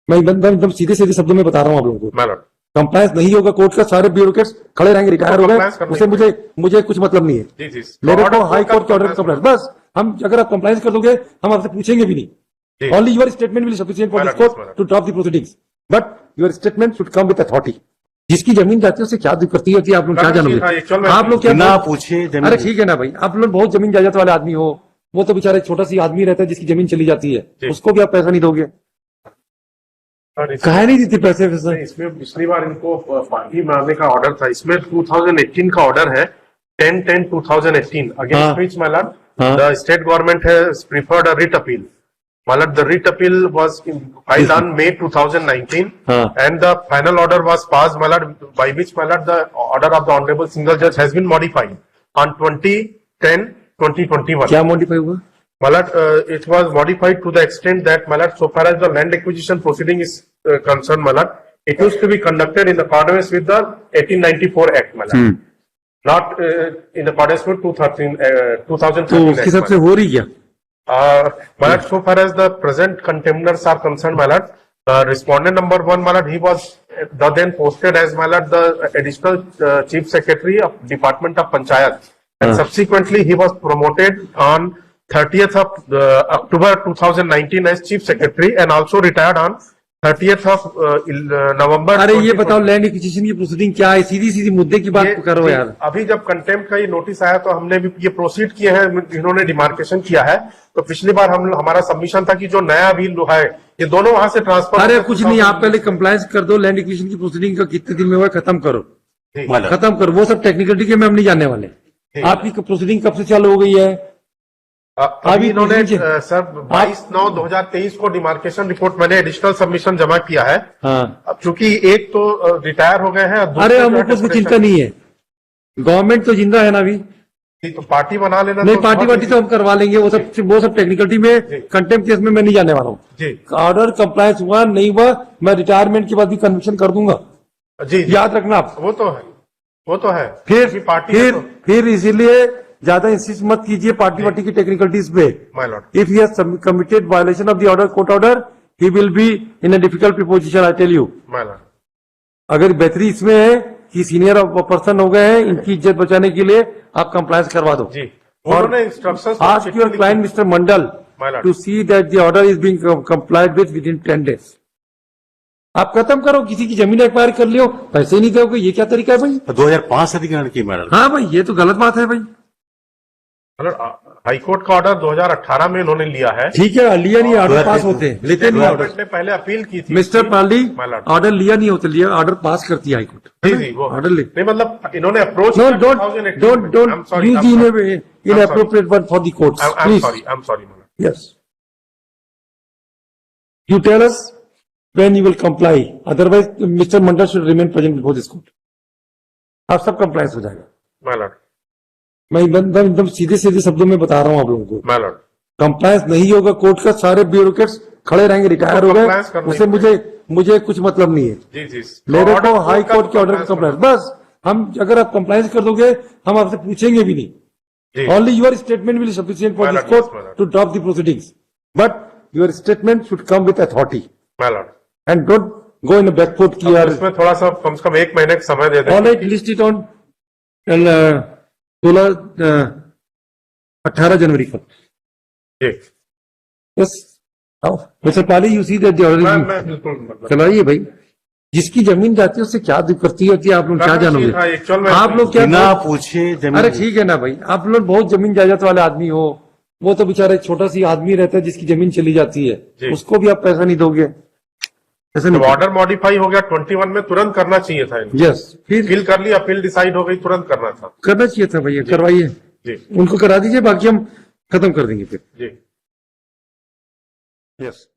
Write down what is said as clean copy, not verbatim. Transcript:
मैं एकदम सीधे सीधे शब्दों में बता रहा हूँ आप लोगों को। कंप्लायंस नहीं होगा कोर्ट का, सारे ब्यूरोक्रेट्स खड़े रहेंगे, रिटायर हो गए, उससे मुझे कुछ मतलब नहीं है। मेरे को हाई कोर्ट के ऑर्डर कंप्लायंस, बस हम अगर आप कंप्लायंस कर दोगे हम आपसे पूछेंगे भी नहीं। Only your statement will sufficient for this court to drop the proceedings, but your statement should come with authority. जिसकी जमीन जाती है उससे क्या दिक्कत होती है, आप लोग क्या जानोगे? आप लोग क्या पूछे? अरे ठीक है ना भाई, आप लोग बहुत जमीन जायदाद वाले आदमी हो, वो तो बेचारा छोटा सी आदमी रहता है जिसकी जमीन चली जाती है, उसको भी आप पैसा नहीं दोगे? कहा नहीं देती पैसे वैसे। इसमें पिछली बार इनको पार्टी बनाने का ऑर्डर था, इसमें 2018 का ऑर्डर है, 10/10/2018 अगेंस्ट व्हिच मतलब the state government has preferred a writ appeal. मतलब the writ appeal was filed on May 2019 and the final order was passed by which the order of the honorable single judge has been modified on 20/10/2021। क्या modify हुआ? It was modified to the extent that so far as the land acquisition proceeding is concerned, it used to be conducted in accordance with the 1894 Act, not in accordance with 2013 तो उसके हिसाब से हो रही क्या? So far as the present contemners are concerned, respondent number 1, he was then posted as the additional chief secretary of Department of Panchayat, and subsequently he was promoted on 30th of October 2019 as chief secretary and also retired on 30th of November। अरे ये बताओ land acquisition की proceeding क्या है? सीधी सीधी मुद्दे की बात करो यार। अभी जब कंटेम्प्ट का ये नोटिस आया तो हमने भी ये प्रोसीड किए हैं, इन्होंने डिमार्केशन किया है। तो पिछली बार हमारा सबमिशन था कि जो नया बिल है ये दोनों वहां से ट्रांसफर। अरे कुछ नहीं, आप पहले कंप्लायंस कर दो, लैंड एक्विजिशन की प्रोसीडिंग का कितने दिन में हुआ खत्म करो, खत्म करो, वो सब टेक्निकलिटी के में हम नहीं जानने वाले। आपकी प्रोसीडिंग कब से चालू हो गई है? अभी इन्होंने सर 22/9/2023 को डिमार्केशन रिपोर्ट मैंने एडिशनल सबमिशन जमा किया है। अब चूंकि एक तो रिटायर हो गए हैं। अरे हमको कुछ चिंता नहीं है, गवर्नमेंट तो जिंदा है ना अभी, तो पार्टी बना लेना। नहीं, पार्टी वार्टी तो हम करवा लेंगे, वो सब टेक्निकलिटी में कंटेम्प्ट केस में मैं नहीं जाने वाला हूँ। ऑर्डर कंप्लायंस हुआ नहीं हुआ, मैं रिटायरमेंट के बाद भी कन्विक्शन कर दूंगा। जी याद रखना आप। वो तो है। फिर इसीलिए ज्यादा इंसिस्ट मत कीजिए पार्टी वार्टी की टेक्निकलिटीज पे। If he has committed violation of the order, court order, he will be in a difficult position, I tell you. अगर बेहतरी इसमें है कि सीनियर पर्सन हो गए हैं, इनकी इज्जत बचाने के लिए आप कंप्लायंस करवा दो। और ask your client mister Mandal to see that the order is being complied with in 10 days। आप खत्म करो, किसी की जमीन एक्वायर कर लियो, पैसे नहीं दोगे, ये क्या तरीका है भाई? 2005 से अधिग्रहण की मैडम। हाँ भाई, ये तो गलत बात है भाई। हाईकोर्ट का ऑर्डर 2018 में इन्होंने लिया है। ठीक है, लिया नहीं, ऑर्डर पास होते हैं, लेते नहीं ऑर्डर। ने पहले अपील की थी मिस्टर पाली, ऑर्डर लिया नहीं होता, लिया ऑर्डर पास करती है हाईकोर्ट। जी वो ऑर्डर ले नहीं, मतलब इन्होंने approach. Don't use inappropriate word for the courts, please. I am sorry. Yes, you tell us when you will comply, otherwise mister Mandal should remain present before this court. आप सब compliance हो जाएगा। मैं एकदम सीधे सीधे शब्दों में बता रहा हूँ आप लोगों को। कंप्लायंस नहीं होगा कोर्ट का, सारे ब्यूरोक्रेट्स खड़े रहेंगे, रिटायर हो गए, उससे मुझे कुछ मतलब नहीं है। मेरे को हाई कोर्ट के ऑर्डर कंप्लायंस, बस हम अगर आप कंप्लायंस कर दोगे हम आपसे पूछेंगे भी नहीं। Only your statement will sufficient for this court to drop the proceedings, but your statement should come with authority and don't go in back foot की यार। इसमें थोड़ा सा कम से कम 1 महीने का समय दे दें। ऑलराइट, लिस्ट इट ऑन 18 जनवरी को। बस mister Pali, you see that the order. चलाइए भाई, जिसकी जमीन जाती है उससे क्या दिक्कत होती है, आप लोग क्या जानोगे? आप लोग क्या पूछे? अरे ठीक है ना भाई, आप लोग बहुत जमीन जायदाद वाले आदमी हो, वो तो बेचारा छोटा सी आदमी रहता है जिसकी जमीन चली जाती है, उसको भी आप पैसा नहीं दोगे? ऐसा नहीं। ऑर्डर मॉडिफाई हो गया 21 में, तुरंत करना चाहिए था। यस, फिर कर लिया, अपील डिसाइड हो गई, तुरंत करना चाहिए था भैया। करवाइए, उनको करा दीजिए, बाकी हम खत्म कर देंगे फिर। जी, यस।